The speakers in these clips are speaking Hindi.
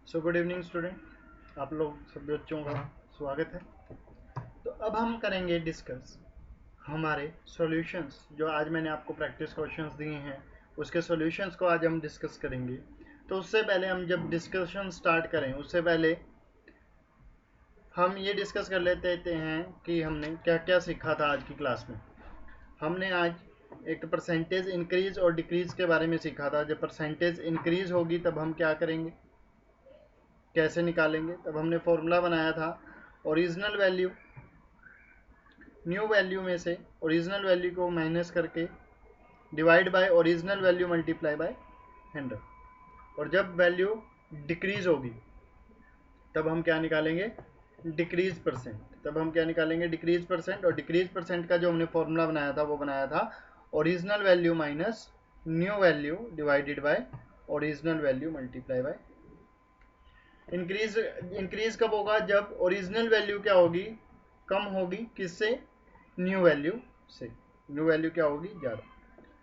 सो गुड इवनिंग स्टूडेंट, आप लोग सभी बच्चों का स्वागत है। तो अब हम करेंगे डिस्कस हमारे सॉल्यूशंस। जो आज मैंने आपको प्रैक्टिस क्वेश्चंस दिए हैं उसके सॉल्यूशंस को आज हम डिस्कस करेंगे। तो उससे पहले हम जब डिस्कशन स्टार्ट करें उससे पहले हम ये डिस्कस कर लेते हैं कि हमने क्या क्या सीखा था आज की क्लास में। हमने आज एक परसेंटेज इंक्रीज और डिक्रीज के बारे में सीखा था। जब परसेंटेज इंक्रीज होगी तब हम क्या करेंगे, कैसे निकालेंगे। तब हमने फॉर्मूला बनाया था ओरिजिनल वैल्यू, न्यू वैल्यू में से ओरिजिनल वैल्यू को माइनस करके divide by original value multiply by 100। और जब वैल्यू डिक्रीज होगी तब हम क्या निकालेंगे, डिक्रीज परसेंट। तब हम क्या निकालेंगे, डिक्रीज परसेंट। और डिक्रीज परसेंट का जो हमने फॉर्मूला बनाया था वो बनाया था original value minus new value divided by original value multiply by. Increase कब होगा, जब ओरिजिनल वैल्यू क्या होगी, कम होगी किससे, न्यू वैल्यू से। न्यू वैल्यू क्या होगी, ज़्यादा।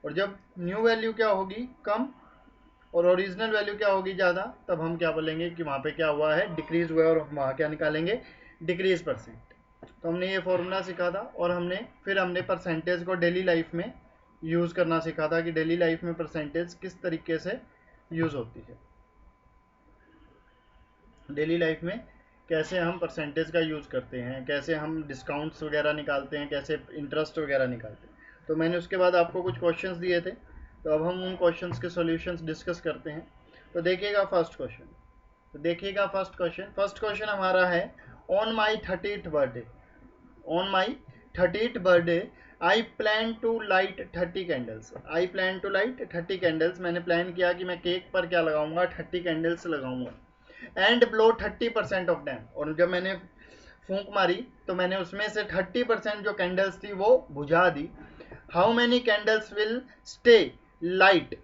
और जब न्यू वैल्यू क्या होगी, कम, और ओरिजिनल वैल्यू क्या होगी, ज़्यादा, तब हम क्या बोलेंगे कि वहाँ पे क्या हुआ है, डिक्रीज हुआ है। और वहाँ क्या निकालेंगे, डिक्रीज परसेंट। तो हमने ये फॉर्मूला सीखा था। और फिर हमने परसेंटेज को डेली लाइफ में यूज़ करना सीखा था कि डेली लाइफ में परसेंटेज किस तरीके से यूज़ होती है। डेली लाइफ में कैसे हम परसेंटेज का यूज़ करते हैं, कैसे हम डिस्काउंट्स वगैरह निकालते हैं, कैसे इंटरेस्ट वगैरह निकालते हैं। तो मैंने उसके बाद आपको कुछ क्वेश्चंस दिए थे, तो अब हम उन क्वेश्चंस के सॉल्यूशंस डिस्कस करते हैं। तो देखिएगा फर्स्ट क्वेश्चन। फर्स्ट क्वेश्चन हमारा है, on my 30th birthday, on my 30th birthday I plan to light 30 candles. I plan to light 30 candles, मैंने प्लान किया कि मैं केक पर क्या लगाऊंगा, 30 कैंडल्स लगाऊंगा। एंड ब्लो 30% ऑफ डैम, और जब मैंने फूंक मारी तो मैंने उसमें से 30% जो कैंडल्स थी वो बुझा दी। How many candles will stay light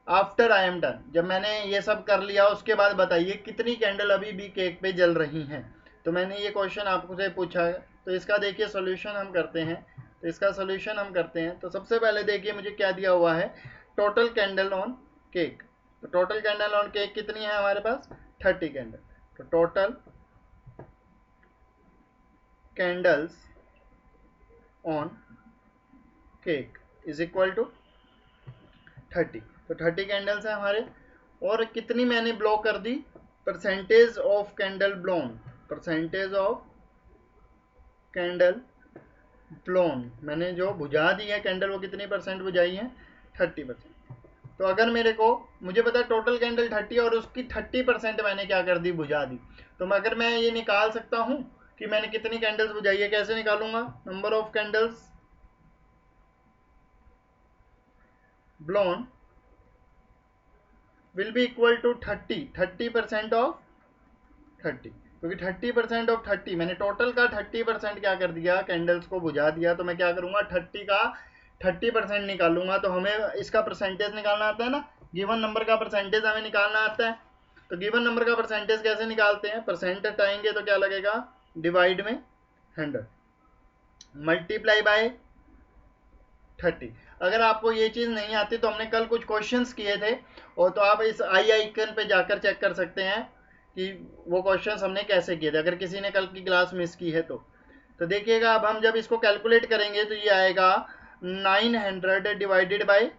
after I am done. जब मैंने ये सब कर लिया उसके बाद बताइए कितनी कैंडल अभी भी केक पे जल रही हैं। तो मैंने ये क्वेश्चन आपसे पूछा है, तो इसका देखिए सोल्यूशन हम करते हैं। तो सबसे पहले देखिए मुझे क्या दिया हुआ है, टोटल कैंडल ऑन केक। तो टोटल कैंडल ऑन केक कितनी है हमारे पास, 30 कैंडल। तो total candles on cake is equal to 30। तो 30 कैंडल्स है हमारे। और कितनी मैंने ब्लो कर दी, percentage of candle blown, percentage of candle blown, मैंने जो बुझा दी है कैंडल वो कितनी परसेंट बुझाई है, 30%। तो अगर मुझे पता टोटल कैंडल 30 और उसकी 30% मैंने क्या कर दी, बुझा दी। तो अगर मैं ये निकाल सकता हूं कि मैंने कितनी कैंडल्स बुझाई है, कैसे निकालूंगा, number of candles blown will be equal to 30% of 30, क्योंकि 30% ऑफ 30 मैंने टोटल का 30% क्या कर दिया, कैंडल्स को बुझा दिया। तो मैं क्या करूंगा, 30 का 30% निकालूंगा। तो हमें इसका परसेंटेज निकालना आता है ना, गिवन नंबर का परसेंटेज हमें निकालना आता है। तो गिवन नंबर का परसेंटेज कैसे निकालते हैं, परसेंट हटाएंगे तो क्या लगेगा, डिवाइड में 100 मल्टीप्लाई बाय 30। अगर आपको ये चीज़ नहीं आती तो हमने कल कुछ क्वेश्चंस किए थे, और तो आप इस आई आइकन पे जाकर चेक कर सकते हैं कि वो क्वेश्चंस हमने कैसे किए थे, अगर किसी ने कल की क्लास मिस की है तो देखिएगा। अब हम जब इसको कैलकुलेट करेंगे तो ये आएगा 900 डिवाइडेड बाय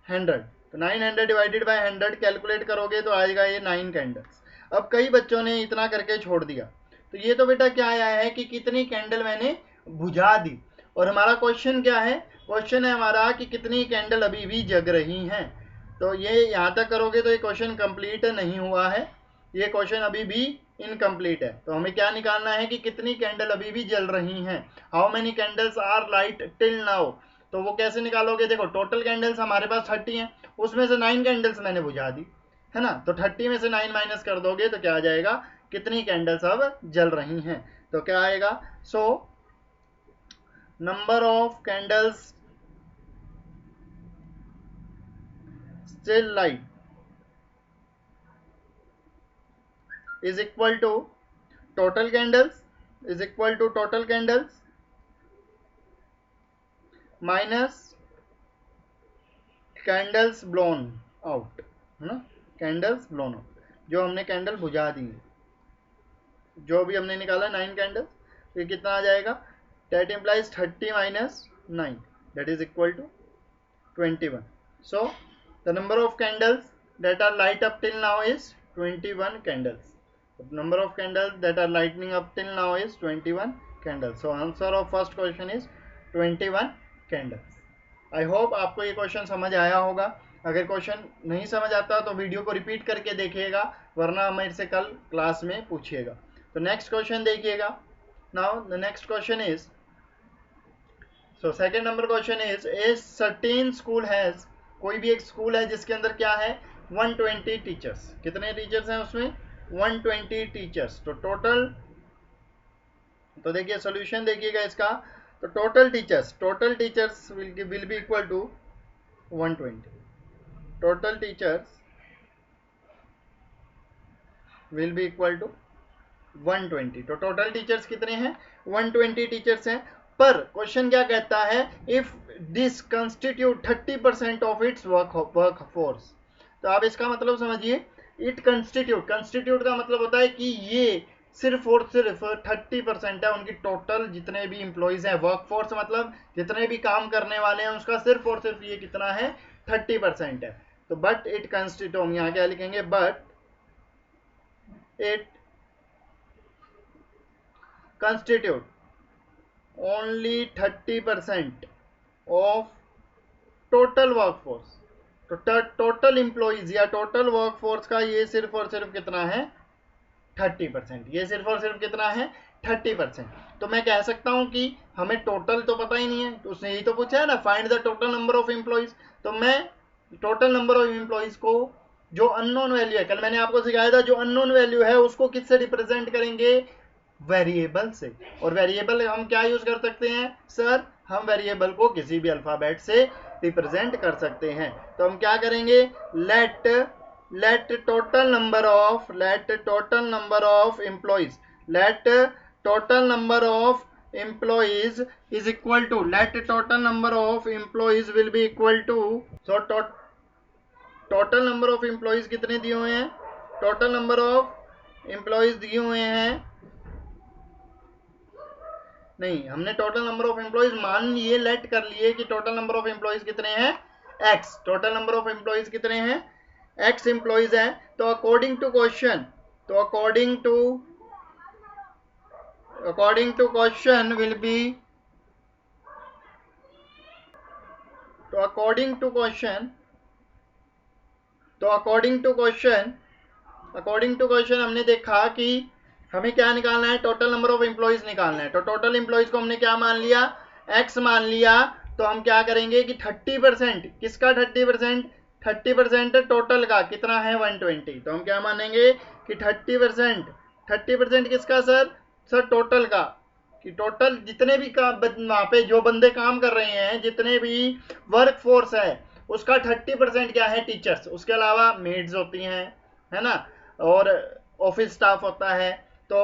100। तो 900 डिवाइडेड बाय 100 कैलकुलेट करोगे तो आएगा ये 9 कैंडल्स। अब कई बच्चों ने इतना करके छोड़ दिया। तो ये तो बेटा क्या आया है कि कितनी कैंडल मैंने बुझा दी। और हमारा क्वेश्चन क्या है, क्वेश्चन है हमारा कि कितनी कैंडल अभी भी जग रही हैं। तो ये यहाँ तक करोगे तो ये क्वेश्चन कंप्लीट नहीं हुआ है, ये क्वेश्चन अभी भी इनकम्प्लीट है। तो हमें क्या निकालना है कि कितनी कैंडल अभी भी जल रही हैं, how many candles are light till now. तो वो कैसे निकालोगे, देखो टोटल कैंडल्स हमारे पास 30 हैं, उसमें से 9 कैंडल्स मैंने बुझा दी है ना। तो 30 में से 9 माइनस कर दोगे तो क्या आ जाएगा, कितनी कैंडल्स अब जल रही हैं। तो क्या आएगा, सो number of candles still light is equal to total candles is equal to total candles minus candles blown out, है ना, कैंडल्स ब्लोन आउट। जो हमने कैंडल बुझा दी, जो भी हमने निकाला 9 कैंडल, तो ये कितना आ जाएगा, that implies 30 minus 9, that is equal to 21. So the number of candles that are light up till now is 21 candles. The number of candles that are lighting up till now is 21 candles. So answer of first question is 21 candles. I hope आपको ये क्वेश्चन समझ आया होगा. अगर क्वेश्चन नहीं समझ आता तो वीडियो को रिपीट करके देखिएगा, वरना मेरे से कल क्लास में पूछिएगा. तो नेक्स्ट क्वेश्चन देखिएगा. Now the next question is, so second number question is, a certain school has, कोई भी एक स्कूल है जिसके अंदर क्या है 120 टीचर्स. कितने टीचर्स हैं उसमें, 120 टीचर्स. तो टोटल, तो देखिए सॉल्यूशन देखिएगा इसका. तो total teachers will be equal to 120. Total teachers will be equal to 120. तो टोटल टीचर्स कितने हैं, 120 टीचर्स हैं. पर क्वेश्चन क्या कहता है, if this constitute 30% of its work force. तो आप इसका मतलब समझिए, इट कंस्टिट्यूट का मतलब होता है कि ये सिर्फ और सिर्फ 30% है उनकी टोटल जितने भी एम्प्लॉइज हैं. वर्क फोर्स मतलब जितने भी काम करने वाले हैं उसका सिर्फ और सिर्फ ये कितना है, 30% है. तो बट इट कंस्टिट्यूट, हम यहाँ क्या लिखेंगे, but it constitute only 30% of total workforce. तो टोटल एम्प्लॉइज या टोटल वर्कफोर्स का ये सिर्फ और सिर्फ कितना है, 30%. ये सिर्फ और सिर्फ कितना है, 30%. तो मैं कह सकता हूं कि हमें टोटल तो पता ही नहीं है, तो उसने यही तो पूछा है ना, find the total number of employees. तो मैं टोटल नंबर ऑफ एम्प्लॉइज को, जो अननोन वैल्यू है, कल मैंने आपको सिखाया था, जो अननोन वैल्यू है उसको किससे रिप्रेजेंट करेंगे, वेरिएबल से. और वेरिएबल हम क्या यूज कर सकते हैं सर, हम वेरिएबल को किसी भी अल्फाबेट से रिप्रेजेंट कर सकते हैं. तो हम क्या करेंगे, let total number of employees, let total number of employees is equal to, let total number of employees will be equal to. So total number of employees कितने दिए हुए हैं, टोटल नंबर ऑफ एम्प्लॉइज दिए हुए हैं, नहीं हमने टोटल नंबर ऑफ एम्प्लॉइज मान लिए, लेट कर लिए कि टोटल नंबर ऑफ एम्प्लॉइज कितने हैं, X. Total number of employees कितने हैं, एक्स एम्प्लॉइज हैं. तो अकॉर्डिंग टू क्वेश्चन, तो according to question will be, तो अकॉर्डिंग टू क्वेश्चन हमने देखा कि हमें क्या निकालना है, टोटल नंबर ऑफ एम्प्लॉइज निकालना है. तो टोटल एम्प्लॉइज को हमने क्या मान लिया, एक्स मान लिया. तो हम क्या करेंगे कि 30%, किसका 30%, 30% टोटल का कितना है 120. तो हम क्या मानेंगे कि 30% किसका सर टोटल का, कि टोटल जितने भी वहाँ पे जो बंदे काम कर रहे हैं, जितने भी वर्क फोर्स है उसका 30% क्या है, टीचर्स. उसके अलावा मेड्स होती हैं, है ना, और ऑफिस स्टाफ होता है. तो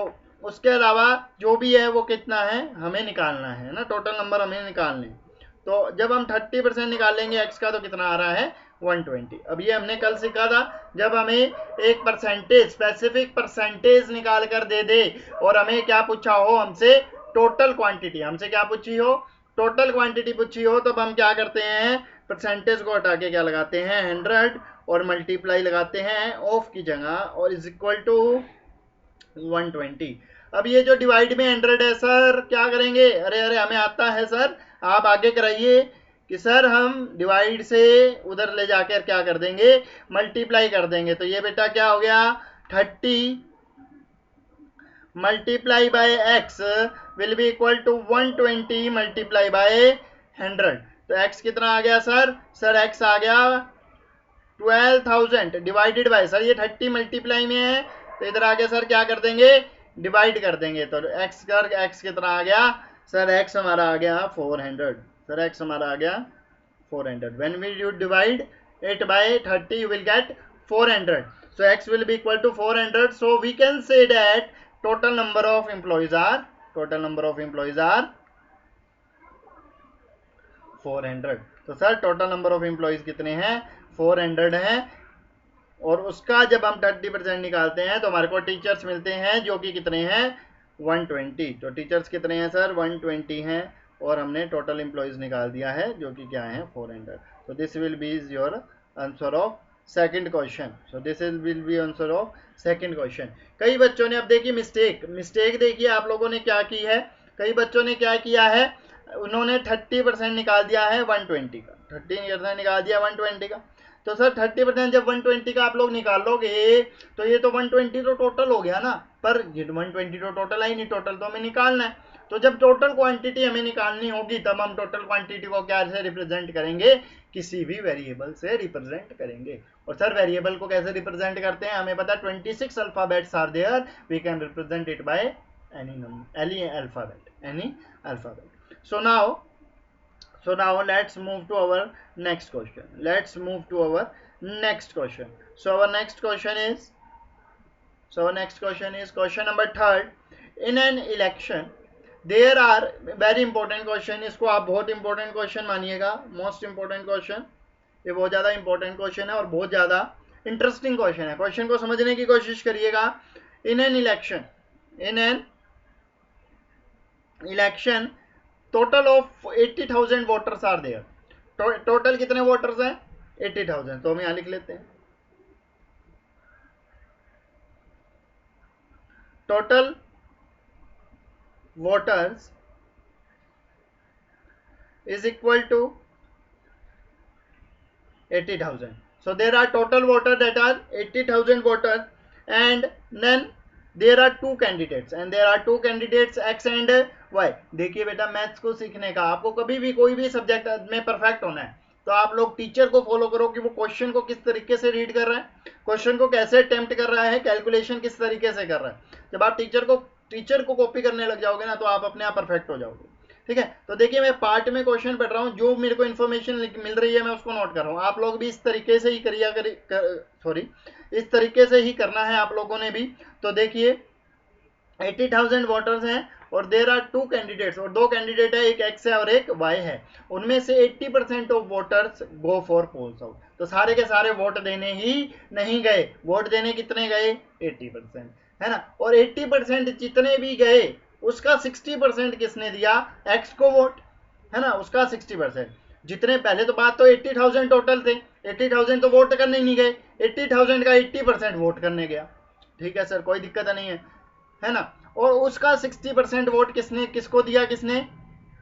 उसके अलावा जो भी है वो कितना है, हमें निकालना है ना, टोटल नंबर हमें निकालने. तो जब हम 30% निकालेंगे एक्स का, तो कितना आ रहा है 120. अब ये हमने कल सीखा था, जब हमें एक परसेंटेज, स्पेसिफिक परसेंटेज निकाल कर दे दे और हमें क्या पूछा हो, हमसे टोटल क्वांटिटी, हमसे क्या पूछी हो, टोटल क्वांटिटी पूछी हो, तब हम क्या करते हैं, परसेंटेज को हटा के क्या लगाते हैं 100 और मल्टीप्लाई लगाते हैं ऑफ की जगह, और इज इक्वल टू 120. अब ये जो डिवाइड में 100 है सर, क्या करेंगे, अरे हमें आता है सर, आप आगे कराइए कि सर हम डिवाइड से उधर ले जाकर क्या कर देंगे, मल्टीप्लाई कर देंगे. तो ये बेटा क्या हो गया, 30 multiply by X will be equal to 120 multiply by 100. तो एक्स कितना आ गया सर एक्स आ गया 12,000 डिवाइडेड बाय, सर ये 30 मल्टीप्लाई में है, तो इधर आगे सर क्या कर देंगे, डिवाइड कर देंगे. तो एक्स कितना आ गया सर, एक्स हमारा आ गया 400. सर एक्स हमारा आ गया 400. When we you divide it by 30 you will get 400. So X will be equal to 400. So we can say that total number of employees are 400. तो sir total number of employees कितने हैं, 400 हैं. और उसका जब हम 30% निकालते हैं तो हमारे को टीचर्स मिलते हैं जो कि कितने हैं 120। तो टीचर्स कितने हैं सर 120 हैं और हमने टोटल एम्प्लॉयज निकाल दिया है जो कि क्या है 400। तो this will be is your answer of second question. So this will be answer of second question. कई बच्चों ने अब देखिए मिस्टेक देखिए आप लोगों ने क्या की है। कई बच्चों ने क्या किया है उन्होंने 30% निकाल दिया है 120 का 30% निकाल दिया 120 का। तो सर 30% जब 120 का आप लोग निकाल लोगे तो ये तो 120 तो टोटल हो गया ना, पर ये 120 तो टोटल है नहीं, टोटल तो हमें निकालना है। तो जब टोटल क्वांटिटी हमें निकालनी होगी तब हम टोटल क्वांटिटी को क्या से रिप्रेजेंट करेंगे, किसी भी वेरिएबल से रिप्रेजेंट करेंगे। और सर वेरिएबल को कैसे रिप्रेजेंट करते हैं हमें पता 26 alphabets are there, we can represent it by any alphabet. So now let's move to our next question. So our next question is question number 3rd. In an election there are very important question, इसको आप बहुत important question मानिएगा, most important question, ये बहुत ज़्यादा important question है और बहुत ज़्यादा interesting question है। question को समझने की कोशिश करिएगा। in an election total of 80,000 voters are there. Total कितने वोटर्स हैं 80,000। तो हम यहां लिख लेते हैं total voters is equal to 80,000. So there are total voters that are 80,000 voters, and then there are two candidates X and Y। देखिए बेटा मैथ्स को सीखने का आपको कभी भी कोई भी सब्जेक्ट में परफेक्ट होना है तो आप लोग टीचर को फॉलो करो कि वो क्वेश्चन को किस तरीके से रीड कर रहा है, क्वेश्चन को कैसे अटेम्प्ट कर रहा है, कैलकुलेशन किस तरीके से कर रहा है। जब आप टीचर को कॉपी करने लग जाओगे ना तो आप अपने आप परफेक्ट हो जाओगे। ठीक है, तो देखिए मैं पार्ट में क्वेश्चन पढ़ रहा हूँ, जो मेरे को इन्फॉर्मेशन मिल रही है मैं उसको नोट कर रहा हूँ। आप लोग भी इस तरीके से ही इस तरीके से ही करना है आप लोगों ने भी। तो देखिए 80,000 वोटर्स हैं और देर आर टू कैंडिडेट्स, और दो कैंडिडेट है, एक एक्स है और एक वाई है। उनमें से 80% of voters go for polls out. तो सारे के सारे वोट देने ही नहीं गए। वोट देने कितने गए 80%, है ना। और 80% जितने भी गए उसका 60% किसने दिया, एक्स को वोट, है ना, उसका 60%। जितने पहले तो बात तो 80,000 टोटल थे, 80,000 तो वोट करने नहीं गए, 80,000 का 80% वोट करने गया। ठीक है सर, कोई दिक्कत नहीं है ना। और उसका 60% वोट किसको दिया,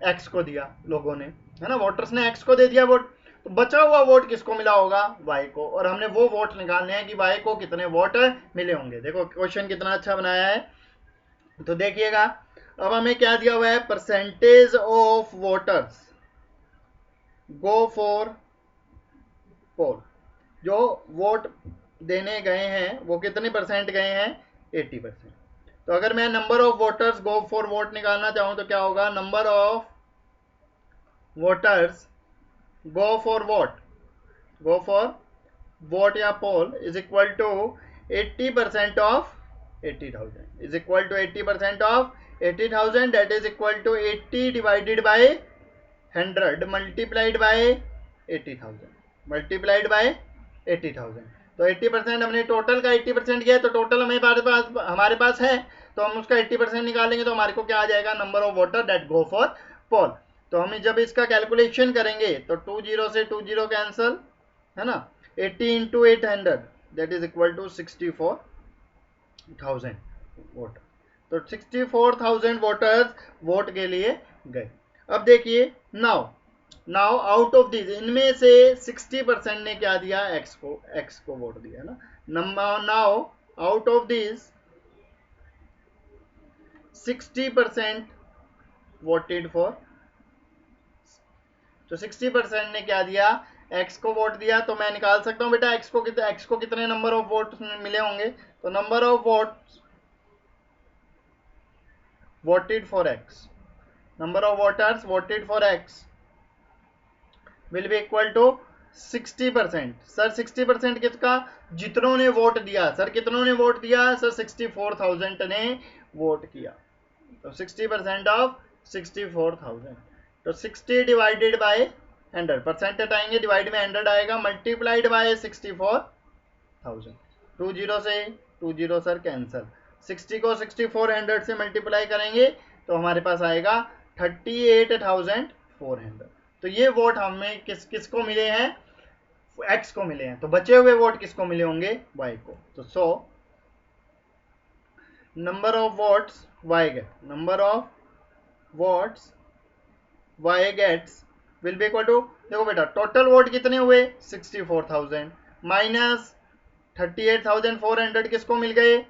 एक्स को दिया लोगों ने, है ना, वोटर्स ने एक्स को दे दिया वोट। तो बचा हुआ वोट किसको मिला होगा, वाई को। और हमने वो वोट निकालने हैं कि वाई को कितने वोट मिले होंगे। देखो क्वेश्चन कितना अच्छा बनाया है। तो देखिएगा अब हमें क्या दिया हुआ है, percentage of voters go for poll. जो वोट देने गए हैं वो कितने परसेंट गए हैं 80%। तो अगर मैं number of voters go for vote निकालना चाहूं तो क्या होगा, number of voters go for vote या poll is equal to 80% of 80,000 is equal to 80% of 80,000, that is equal to 80 divided by 100 multiplied by 80,000। तो 80% हमने टोटल का 80% किया है, तो टोटल हमारे पास है, तो हम उसका 80% निकालेंगे तो हमारे को क्या आ जाएगा, number of voter that go for poll. तो हम जब इसका कैलकुलेशन करेंगे तो 20 से 20 कैंसल, है ना, 80 into 800 that is equal to 64,000 voter. तो 64,000 वोटर्स वोट के लिए गए। अब देखिए नाउ आउट ऑफ दिस, इनमें से 60% ने क्या दिया, एक्स को वोट दिया ना। Now out of this 60% voted for, तो 60% ने क्या दिया, एक्स को वोट दिया। तो मैं निकाल सकता हूं बेटा एक्स को कितने नंबर ऑफ वोट मिले होंगे। तो number of vote voted for X, number of voters voted for X will be equal to 60%। Sir 60% किसका, जितनों ने वोट दिया। सर कितनों ने वोट दिया, सर 64,000 ने वोट किया। तो 60% ऑफ 64,000, तो 60 डिवाइडेड बाय 100, परसेंट हटाएंगे, डिवाइड में 100 आएगा, मल्टीप्लाइड बाय 64,000। 64,000, 20 से 20 सर कैंसल, 60 को 6400 से मल्टीप्लाई करेंगे तो हमारे पास आएगा 38,400। तो ये वोट हमें किसको मिले हैं, एक्स को मिले हैं। तो बचे हुए वोट किसको मिले होंगे, वाई को। तो so number of votes Y get, number of votes Y gets will be equal to, देखो बेटा टोटल वोट कितने हुए 64,000 माइनस 38,400 किसको मिल गए,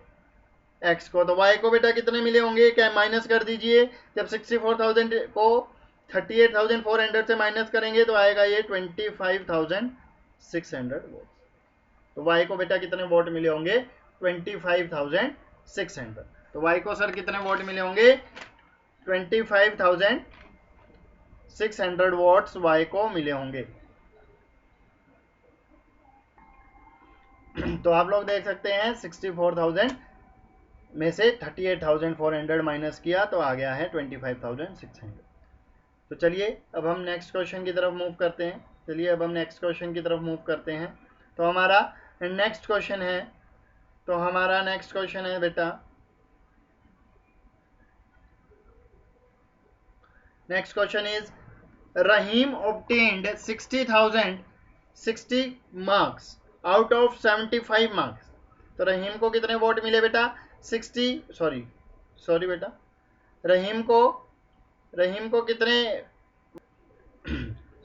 एक्स को। तो वाई को बेटा कितने मिले होंगे, क्या माइनस कर दीजिए, जब 64,000 को 38,400 से माइनस करेंगे तो आएगा ये 25,600 वोट। तो वाई को बेटा कितने वोट मिले होंगे 25,600। तो वाई को सर कितने वोट मिले होंगे 25,600 वोट्स वाई को मिले होंगे। तो आप लोग देख सकते हैं 64,000 में से 38,400 माइनस किया तो आ गया है 25,600। तो चलिए अब हम नेक्स्ट क्वेश्चन की तरफ मूव करते हैं। तो हमारा नेक्स्ट क्वेश्चन है, बेटा next question is Rahim obtained 60 marks out of 75 marks. तो रहीम को कितने वोट मिले बेटा 60, सॉरी बेटा रहीम को कितने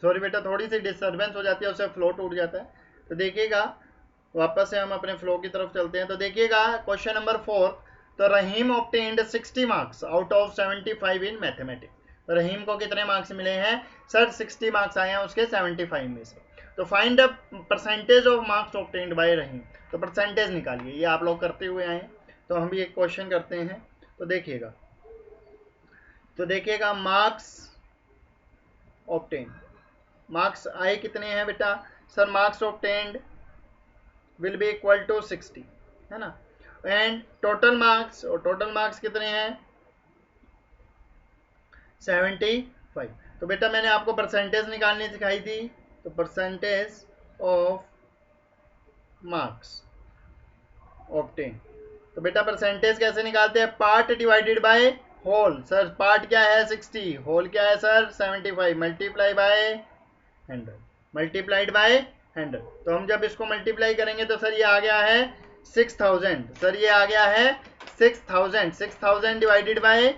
सॉरी बेटा थोड़ी सी डिस्टर्बेंस हो जाती है, उससे फ्लो टूट जाता है। तो देखिएगा वापस से हम अपने फ्लो की तरफ चलते हैं। तो देखिएगा क्वेश्चन नंबर 4, तो रहीम obtained 60 marks out of 75 in mathematics. तो रहीम को कितने मार्क्स मिले हैं सर 60 मार्क्स आए हैं उसके 75 में से। तो find the percentage of marks obtained by Rahim. तो परसेंटेज निकालिए, ये आप लोग करते हुए आए हैं। तो हम भी एक क्वेश्चन करते हैं। तो देखिएगा मार्क्स ऑब्टेन्ड, मार्क्स आए कितने हैं बेटा sir, marks obtained will be equal to 60 है ना, एंड टोटल मार्क्स, और टोटल मार्क्स कितने हैं 75। तो बेटा मैंने आपको परसेंटेज निकालनी सिखाई थी। तो परसेंटेज ऑफ मार्क्स ऑब्टेन, तो बेटा परसेंटेज कैसे निकालते हैं, part divided by whole. Sir part क्या है 60, होल क्या है sir 75, multiply by 100, multiplied by 100। तो हम जब इसको मल्टीप्लाई करेंगे तो सर ये आ गया है 6000, सर ये आ गया है 6000 डिवाइडेड बाय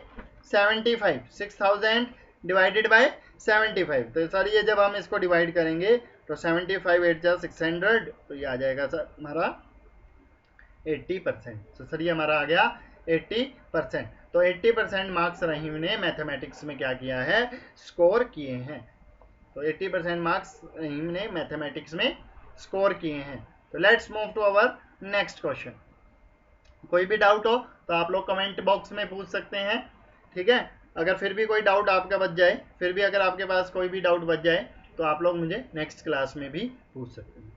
75, 6000 डिवाइडेड बाय 75। तो सर ये जब हम इसको डिवाइड करेंगे तो 75 8 जा 600, तो ये आ जाएगा सर हमारा 80%। तो सर ये हमारा आ गया 80%। तो 80% मार्क्स रहीम ने मैथमेटिक्स में क्या किया है, स्कोर किए हैं। तो 80% मार्क्स रहीम ने मैथमेटिक्स में स्कोर किए हैं। तो let's move to our next question. कोई भी डाउट हो तो आप लोग कमेंट बॉक्स में पूछ सकते हैं, ठीक है। अगर फिर भी कोई डाउट आपका बच जाए, अगर आपके पास कोई भी डाउट बच जाए तो आप लोग मुझे नेक्स्ट क्लास में भी पूछ सकते हैं।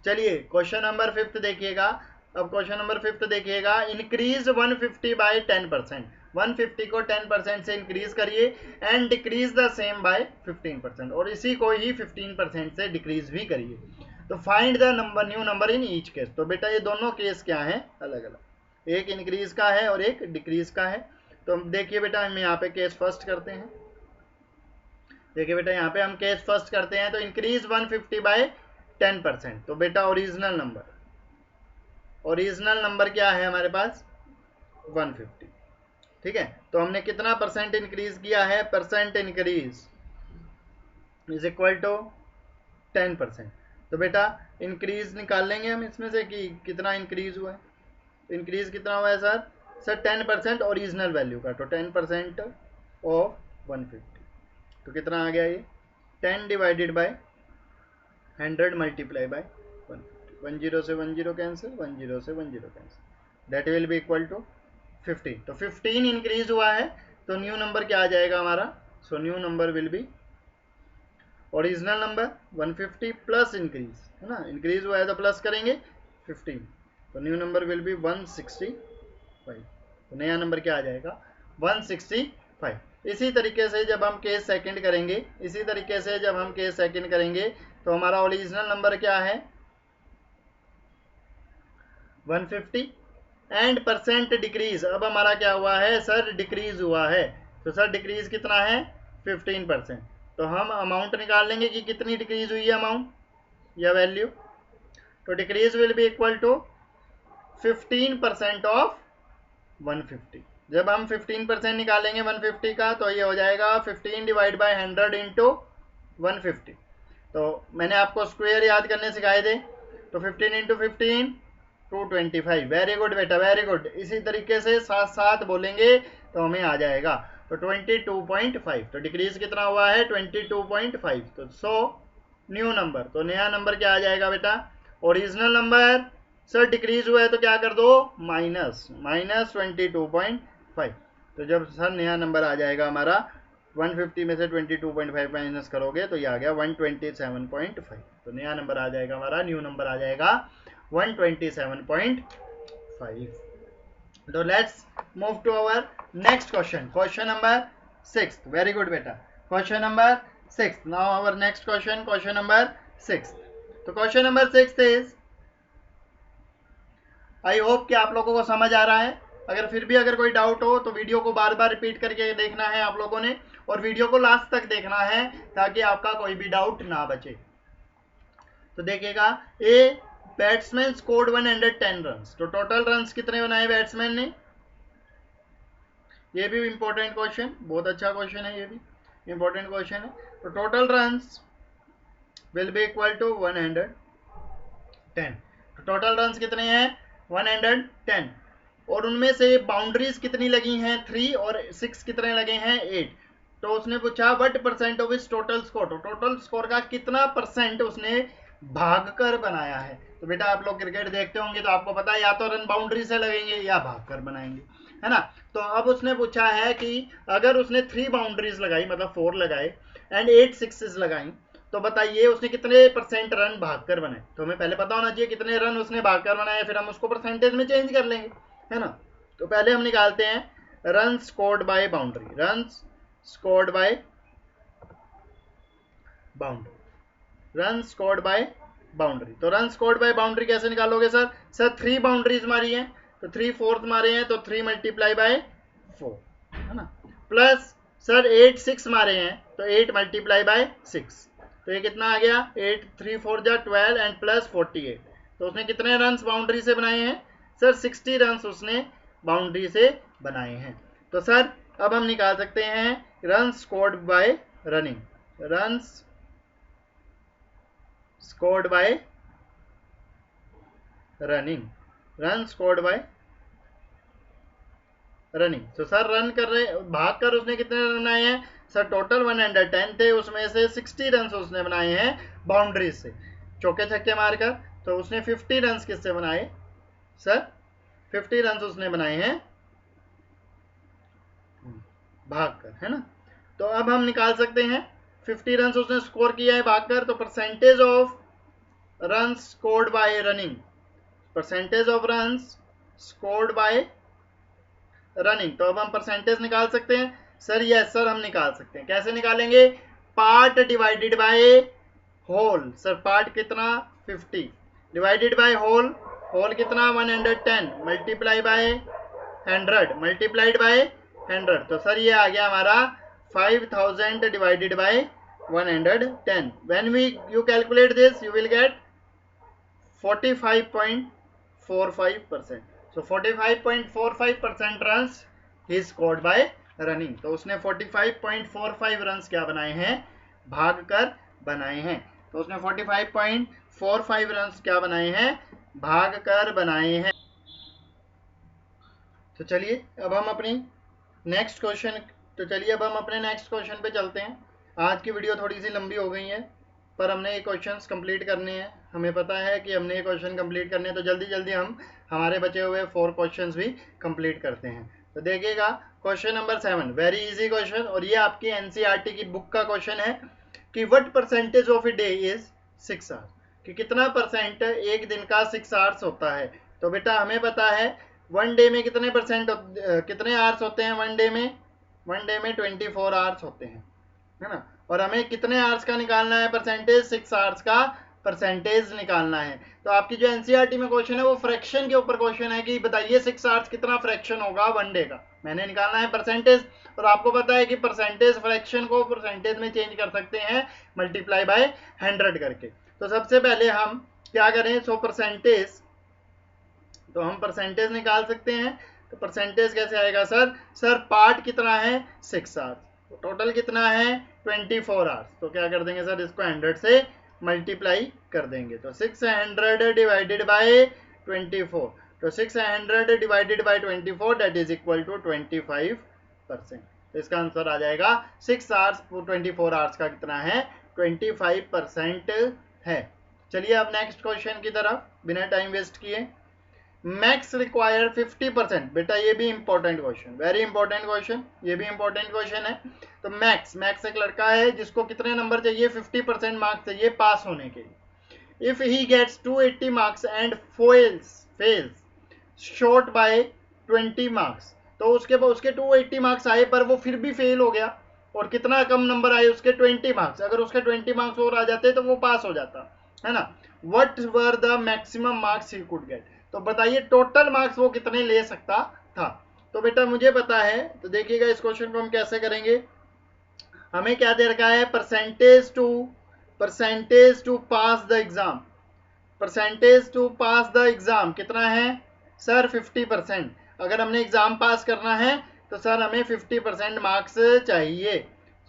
चलिए क्वेश्चन नंबर 5 देखिएगा। अब क्वेश्चन नंबर 5 देखिएगा, इंक्रीज 150 बाय 10%। 150 को 10% से इंक्रीज करिए and decrease the same by 15%, और इसी को ही 15% से डिक्रीज भी करिए। तो find the number new number in each case. तो बेटा ये दोनों केस क्या है, अलग अलग, एक इंक्रीज का है और एक डिक्रीज का है। तो देखिए बेटा हम यहाँ पे केस फर्स्ट करते हैं। देखिए बेटा यहाँ पे हम केस फर्स्ट करते हैं। तो इंक्रीज 150 बाय 10%। तो बेटा ओरिजिनल नंबर क्या है हमारे पास 150, ठीक है। तो हमने कितना परसेंट इंक्रीज किया है, percent increase is equal to 10%। तो बेटा इंक्रीज निकाल लेंगे हम इसमें से कि कितना इंक्रीज हुआ है। तो इंक्रीज कितना हुआ है सर 10% ओरिजिनल वैल्यू का। तो 10% ऑफ 150, तो कितना आ गया ये 10 डिवाइडेड बाय 100 मल्टीप्लाई बाय 150। 10 से 10 कैंसिल, 10 से 10 cancel, that will be equal to 15। तो 15 इंक्रीज हुआ है। तो न्यू नंबर क्या आ जाएगा हमारा, so new number will be original number 150 plus increase, है ना, इंक्रीज हुआ है तो प्लस करेंगे 15। तो न्यू नंबर विल बी 165। तो नया नंबर क्या आ जाएगा 165। इसी तरीके से जब हम केस सेकंड करेंगे, तो हमारा ओरिजिनल नंबर क्या है 150 एंड परसेंट डिक्रीज, अब हमारा क्या हुआ है सर, डिक्रीज हुआ है। तो सर डिक्रीज कितना है 15%। तो हम अमाउंट निकाल लेंगे कि कितनी डिक्रीज हुई है अमाउंट या वैल्यू। तो decrease will be equal to 15% of 150। जब हम 15% निकालेंगे 150 का तो ये हो जाएगा 15 डिवाइड बाई 100 इंटू 150। तो मैंने आपको स्क्वायर याद करने सिखाए थे, तो 15 इंटू 15 225। वेरी गुड बेटा, वेरी गुड। इसी तरीके से साथ साथ बोलेंगे तो हमें आ जाएगा। तो 22.5, तो डिक्रीज कितना हुआ है 22.5। तो सो न्यू नंबर, तो नया नंबर क्या आ जाएगा बेटा, ओरिजिनल नंबर। सर डिक्रीज हुआ है तो क्या कर दो, माइनस 22.5। तो जब सर नया नंबर आ जाएगा हमारा 150 में से 22.5 माइनस करोगे तो ये आ गया 127.5। तो नया नंबर आ जाएगा हमारा, न्यू नंबर आ जाएगा 127.5। तो let's move to our next question, question number 6। Very good बेटा, question number 6। Now our next question, question number 6। तो question number 6 is, I hope कि आप लोगों को समझ आ रहा है। अगर फिर भी अगर कोई डाउट हो तो वीडियो को बार बार रिपीट करके देखना है आप लोगों ने, और वीडियो को लास्ट तक देखना है ताकि आपका कोई भी डाउट ना बचे। तो देखिएगा, ए बैट्समैन स्कोर्ड 110 रन्स। तो टोटल रन्स कितने बनाए बैट्समैन ने, ये भी इंपॉर्टेंट क्वेश्चन, बहुत अच्छा क्वेश्चन है, ये भी इंपॉर्टेंट क्वेश्चन है। तो total runs will be equal to 110। तो टोटल रन्स कितने हैं 110, और उनमें से बाउंड्रीज कितनी लगी हैं 3 और 6 कितने लगे हैं 8। तो उसने पूछा व्हाट परसेंट ऑफ इस टोटल स्कोर, तो टोटल स्कोर का कितना परसेंट उसने भागकर बनाया है। तो बेटा आप लोग क्रिकेट देखते होंगे तो आपको पता है या तो रन बाउंड्री से लगेंगे या भागकर बनाएंगे, है ना। तो अब उसने पूछा है कि अगर उसने 3 बाउंड्रीज लगाई, मतलब 4 लगाए एंड 8 सिक्सेस लगाई, तो बताइए उसने कितने परसेंट रन भागकर बनाए। तो हमें पहले पता होना चाहिए कितने रन उसने भागकर बनाए, फिर हम उसको परसेंटेज में चेंज कर लेंगे, है ना। तो पहले हम निकालते हैं run scored by boundary, run scored by boundary, run scored by boundary. तो रन स्कोर्ड बाय बाउंड्री कैसे निकालोगे सर, 3 बाउंड्रीज मारी हैं तो 3/4 मारे हैं तो 3 मल्टीप्लाई बाय 4, है ना, प्लस सर 8 6 मारे हैं तो 8 मल्टीप्लाई बाय 6। तो ये कितना आ गया 8 3 4 जा 12 एंड प्लस 48। तो उसने कितने रन्स बाउंड्री से बनाए हैं सर, 60 रन्स उसने बाउंड्री से बनाए हैं। तो सर अब हम निकाल सकते हैं run scored by running, runs scored by running, run scored by running. तो सर रन कर रहे, भाग कर उसने कितने रन बनाए हैं सर, टोटल 110 थे, उसमें से 60 रन उसने बनाए हैं बाउंड्रीज से, चौके छक्के मारकर। तो उसने 50 रन किससे बनाए सर, 50 रन उसने बनाए हैं भागकर, है ना। तो अब हम निकाल सकते हैं 50 रन उसने स्कोर किया है भागकर, तो percentage of run scored by running, percentage of run scored by running. तो अब हम परसेंटेज निकाल सकते हैं सर, यस सर हम निकाल सकते हैं। कैसे निकालेंगे, part divided by whole. Sir part कितना 50 डिवाइडेड बाय होल, होल कितना 110 मल्टीप्लाई बाय 100 मल्टीप्लाइड बाय 100। तो सर ये आ गया हमारा 5000 divided by 110। When we you calculate this you will get 45.45%। So 45.45% runs he scored by running। तो उसने 45.45 रन्स क्या बनाए हैं, भागकर बनाए हैं। तो उसने 45.45 रन्स क्या बनाए हैं, भागकर बनाए हैं। तो चलिए अब हम अपनी नेक्स्ट क्वेश्चन पे चलते हैं। आज की वीडियो थोड़ी सी लंबी हो गई है, पर हमने ये क्वेश्चंस कंप्लीट करने हैं। हमें पता है कि हमने ये क्वेश्चन कंप्लीट करने हैं, तो जल्दी जल्दी हम हमारे बचे हुए 4 क्वेश्चंस भी कंप्लीट करते हैं। तो देखिएगा question number 7, very easy question, और ये आपकी एनसीईआरटी की बुक का क्वेश्चन है कि what percentage of a day is 6 hours, कि कितना परसेंट एक दिन का 6 आवर्स होता है। तो बेटा हमें पता है वन डे में कितने परसेंट कितने आवर्स होते हैं, वन डे में 24 आवर्स होते हैं, है ना। और हमें कितने आवर्स का निकालना है परसेंटेज, 6 आवर्स का परसेंटेज निकालना है। तो आपकी जो एनसीईआरटी में क्वेश्चन है वो फ्रैक्शन के ऊपर क्वेश्चन है कि बताइए 6 आवर्स कितना फ्रैक्शन होगा 1 डे का। मैंने निकालना है परसेंटेज, और आपको पता है कि परसेंटेज फ्रैक्शन को परसेंटेज में चेंज कर सकते हैं मल्टीप्लाई बाय 100 करके। तो सबसे पहले हम क्या करें, सो परसेंटेज, तो हम परसेंटेज निकाल सकते हैं। तो परसेंटेज कैसे आएगा सर पार्ट कितना है 6 आवर्स, तो टोटल कितना है 24 आवर्स। तो क्या कर देंगे सर, इसको 100 से मल्टीप्लाई कर देंगे। तो 600 डिवाइडेड बाय 24, तो 600 divided by 24 that is equal to 25%। तो इसका आंसर आ जाएगा 6 आवर्स 24 आवर्स का कितना है 25% है। चलिए अब नेक्स्ट क्वेश्चन की तरफ बिना टाइम वेस्ट किए। मैक्स रिक्वायर 50%, बेटा ये भी important question, very important question, ये भी इंपॉर्टेंट क्वेश्चन है। तो मैक्स एक लड़का है जिसको कितने नंबर चाहिए 50% मार्क्स चाहिए पास होने के लिए। If he gets 280 marks and fails short by 20 marks, तो उसके 280 मार्क्स आए पर वो फिर भी फेल हो गया, और कितना कम नंबर आए उसके 20 मार्क्स, अगर उसके 20 मार्क्स और आ जाते तो वो पास हो जाता है ना। What were the maximum marks he could get, तो बताइए टोटल मार्क्स वो कितने ले सकता था। तो बेटा मुझे पता है, तो देखिएगा इस क्वेश्चन को हम कैसे करेंगे। हमें क्या दे रखा है, percentage to pass the exam, percentage to pass the exam कितना है सर 50%। अगर हमने एग्जाम पास करना है तो सर हमें 50% मार्क्स चाहिए।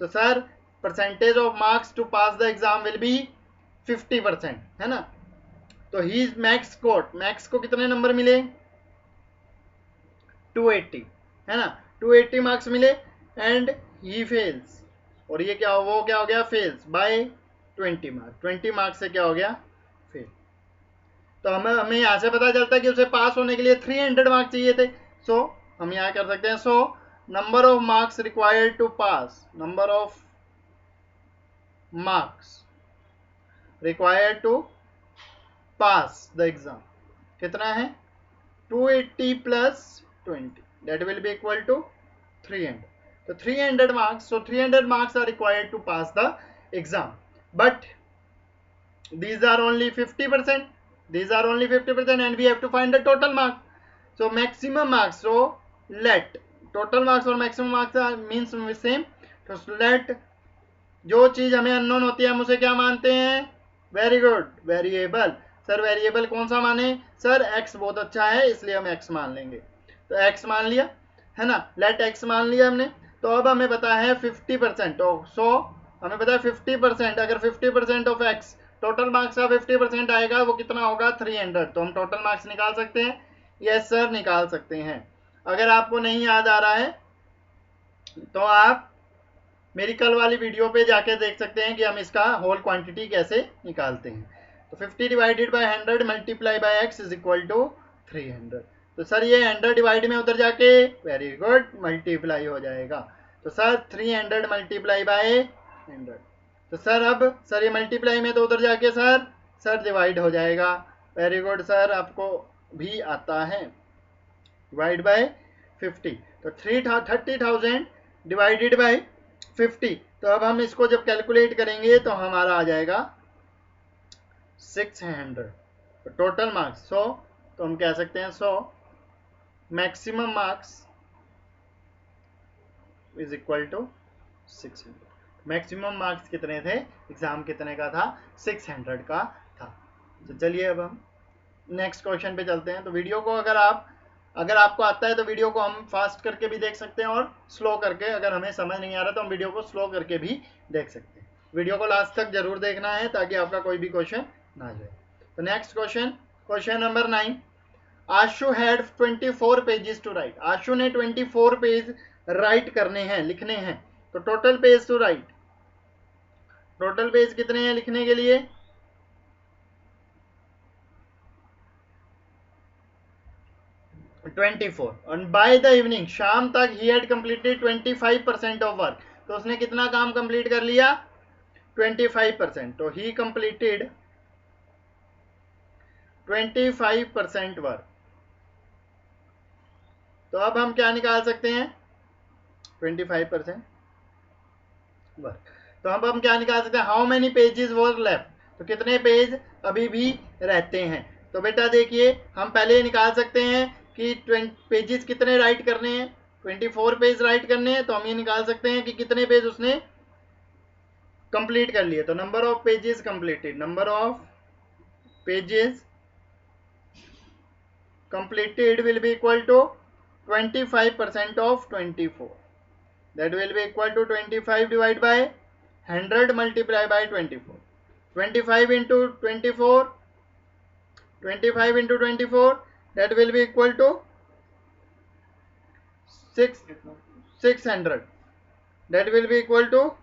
तो sir percentage of marks to pass the exam will be 50%, है ना। तो ही मैक्स को कितने नंबर मिले 280, है ना, 280 मार्क्स मिले एंड ही फेल्स, और ये क्या हो गया फेल्स बाय 20 मार्क्स, 20 मार्क्स से क्या हो गया फेल। तो हमें यहाँ से पता चलता है कि उसे पास होने के लिए 300 मार्क्स चाहिए थे। सो हम यहाँ कर सकते हैं, so number of marks required to pass, number of marks required to pass the exam कितना है 280 plus 20, that will be equal to 300. So 300 marks, so 300 marks are required to pass the exam, but these are only 50%, and we have to find the total mark. So maximum marks, so let total marks और maximum marks are means same, तो let जो चीज हमें अननोन होती है हम उसे क्या मानते हैं, very good, variable. Sir variable कौन सा माने, सर एक्स बहुत अच्छा है इसलिए हम एक्स मान लेंगे। तो एक्स मान लिया, है ना, लेट एक्स मान लिया हमने। तो अब हमें पता है 50%, सो हमें पता है 50%, अगर 50% ऑफ एक्स टोटल मार्क्स का 50% आएगा वो कितना होगा 300। तो हम टोटल मार्क्स निकाल सकते हैं, यस सर निकाल सकते हैं। अगर आपको नहीं याद आ रहा है तो आप मेरी कल वाली वीडियो पे जाके देख सकते हैं कि हम इसका होल क्वांटिटी कैसे निकालते हैं। तो 50 divided by 100 multiply by X is equal to 300। तो सर ये 100 डिवाइड में उधर जाके वेरी गुड मल्टीप्लाई हो जाएगा। तो सर 300 मल्टीप्लाई बाय 100, तो सर अब सर ये मल्टीप्लाई में तो उधर जाके सर डिवाइड हो जाएगा। वेरी गुड सर, आपको भी आता है, डिवाइड बाय 50। तो 30,000 डिवाइडेड बाय 50। तो अब हम इसको जब कैलकुलेट करेंगे तो हमारा आ जाएगा 600। तो टोटल मार्क्स 100, तो हम कह सकते हैं 100 maximum marks is equal to 600। Maximum marks कितने थे, एग्जाम कितने का था 600 का था। तो चलिए अब हम नेक्स्ट क्वेश्चन पे चलते हैं। तो वीडियो को अगर आपको आता है तो वीडियो को हम फास्ट करके भी देख सकते हैं और स्लो करके, अगर हमें समझ नहीं आ रहा तो हम वीडियो को स्लो करके भी देख सकते हैं। वीडियो को लास्ट तक जरूर देखना है ताकि आपका कोई भी क्वेश्चन ना जाए। तो next question number 9, Ashu had 24 pages to write. Ashu ने 24 पेज राइट करने हैं, लिखने हैं। तो total page to write, total page कितने हैं लिखने के लिए 24, और बाय द इवनिंग शाम तक he had completed 25% of work. तो उसने कितना काम कंप्लीट कर लिया 25%। तो ही कंप्लीटेड 25% वर्क। तो अब हम क्या निकाल सकते हैं 25% वर्क। तो अब हम क्या निकाल सकते हैं, how many pages were left. तो कितने पेज अभी भी रहते हैं? तो बेटा देखिए, हम पहले निकाल सकते हैं कि पेजेस कितने राइट करने हैं। 24 पेज राइट करने हैं, तो हम ये निकाल सकते हैं कि कितने पेज उसने कंप्लीट कर लिए। तो number of pages completed, number of pages completed will be equal to 25% of 24. That will be equal to 25 divided by 100 multiplied by 24. 25 into 24, 25 into 24, that will be equal to 600. That will be equal to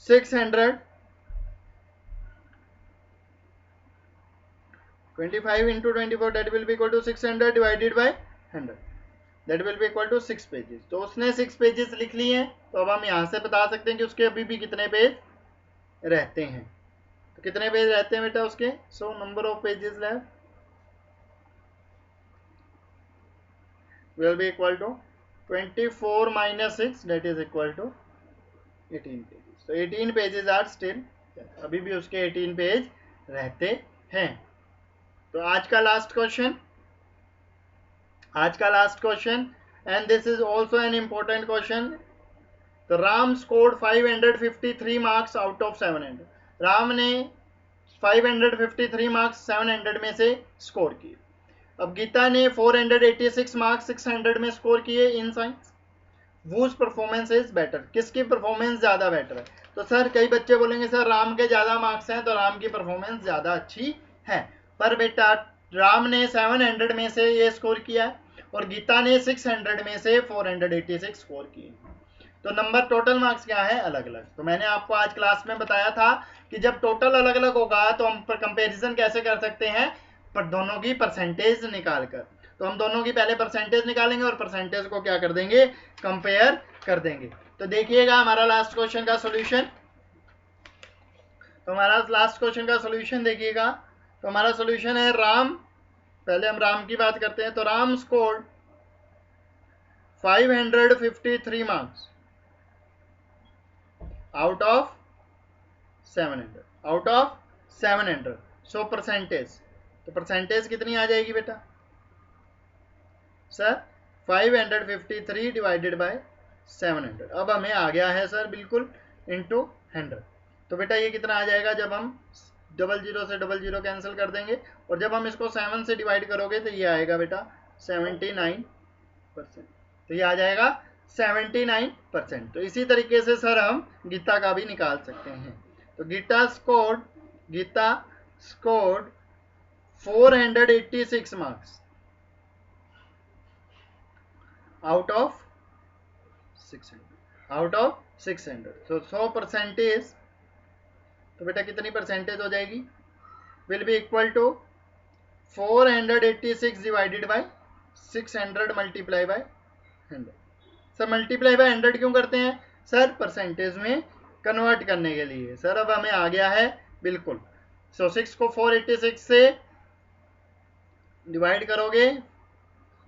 600. 25 into 24, that will be equal to 600 divided by 100. That will be equal to 6 pages. तो उसने 6 पेजेस लिख लिए हैं, तो अब हम यहाँ से बता सकते हैं कि उसके अभी भी कितने पेज रहते हैं। तो कितने पेज रहते हैं बेटा उसके? सो number of pages left will be equal to 24 minus 6, that is equal to 18 pages. So 18 pages are still, अभी भी उसके 18 पेज रहते हैं। तो आज का last question, and this is also an important question. तो Ram scored 553 marks out of 700। Ram ने 553 मार्क्स 700 में से स्कोर किए। अब गीता ने 486 मार्क्स 600 में स्कोर किए in science. whose performance is better, किसकी परफॉर्मेंस ज्यादा बेटर है? तो सर कई बच्चे बोलेंगे सर राम के ज्यादा मार्क्स हैं तो राम की परफॉर्मेंस ज्यादा अच्छी है। पर बेटा राम ने 700 में से ये स्कोर किया और गीता ने 600 में से 486 स्कोर किए। तो नंबर टोटल मार्क्स क्या है? अलग अलग। तो मैंने आपको आज क्लास में बताया था कि जब टोटल अलग अलग होगा तो हम कंपैरिजन कैसे कर सकते हैं? पर दोनों की परसेंटेज निकालकर। तो हम दोनों की पहले परसेंटेज निकालेंगे और परसेंटेज को क्या कर देंगे? कंपेयर कर देंगे। तो देखिएगा हमारा लास्ट क्वेश्चन का सॉल्यूशन। तो हमारा लास्ट क्वेश्चन का सॉल्यूशन देखिएगा। तो हमारा सॉल्यूशन है राम, पहले हम राम की बात करते हैं। तो Ram scored 553 marks out of 700। So percentage, तो परसेंटेज कितनी आ जाएगी बेटा? Sir 553 divided by 700। अब हमें आ गया है सर बिल्कुल इनटू 100। तो बेटा ये कितना आ जाएगा? जब हम 00 से 00 कैंसिल कर देंगे और जब हम इसको 7 से डिवाइड करोगे तो ये आएगा बेटा 79%। तो ये आ जाएगा 79%। तो इसी तरीके से सर हम गीता का भी निकाल सकते हैं। तो Geeta scored 486 marks out of 600। तो 100%, तो बेटा कितनी परसेंटेज हो जाएगी? Will be equal to 486 divided by 600 multiply by 100। Sir multiply by 100 क्यों करते हैं? सर परसेंटेज में कन्वर्ट करने के लिए। सर अब हमें आ गया है बिल्कुल। सो 6 को 486 से डिवाइड करोगे,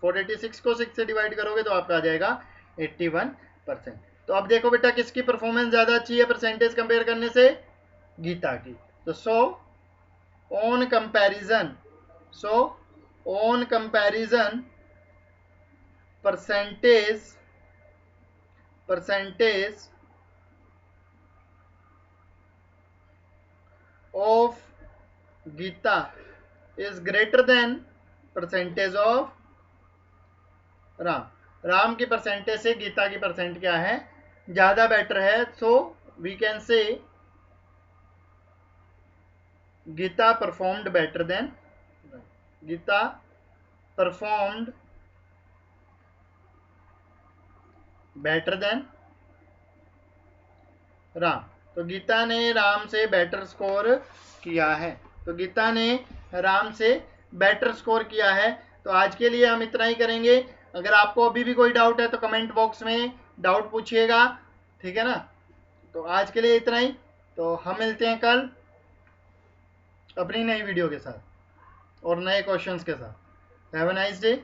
486 को 6 से डिवाइड करोगे तो आपका आ जाएगा 81%। तो अब देखो बेटा किसकी परफॉर्मेंस ज्यादा अच्छी है परसेंटेज कंपेयर करने से? गीता की। तो so on comparison percentage of Geeta is greater than percentage of Ram की परसेंटेज से गीता की परसेंट क्या है? ज्यादा बेटर है। सो we can say Geeta performed better than Ram. तो गीता ने राम से बेटर स्कोर किया है। तो गीता ने राम से बेटर स्कोर किया है। तो आज के लिए हम इतना ही करेंगे। अगर आपको अभी भी कोई डाउट है तो कमेंट बॉक्स में डाउट पूछिएगा, ठीक है ना? तो आज के लिए इतना ही। तो हम मिलते हैं कल अपनी नई वीडियो के साथ और नए क्वेश्चंस के साथ। Have a nice day.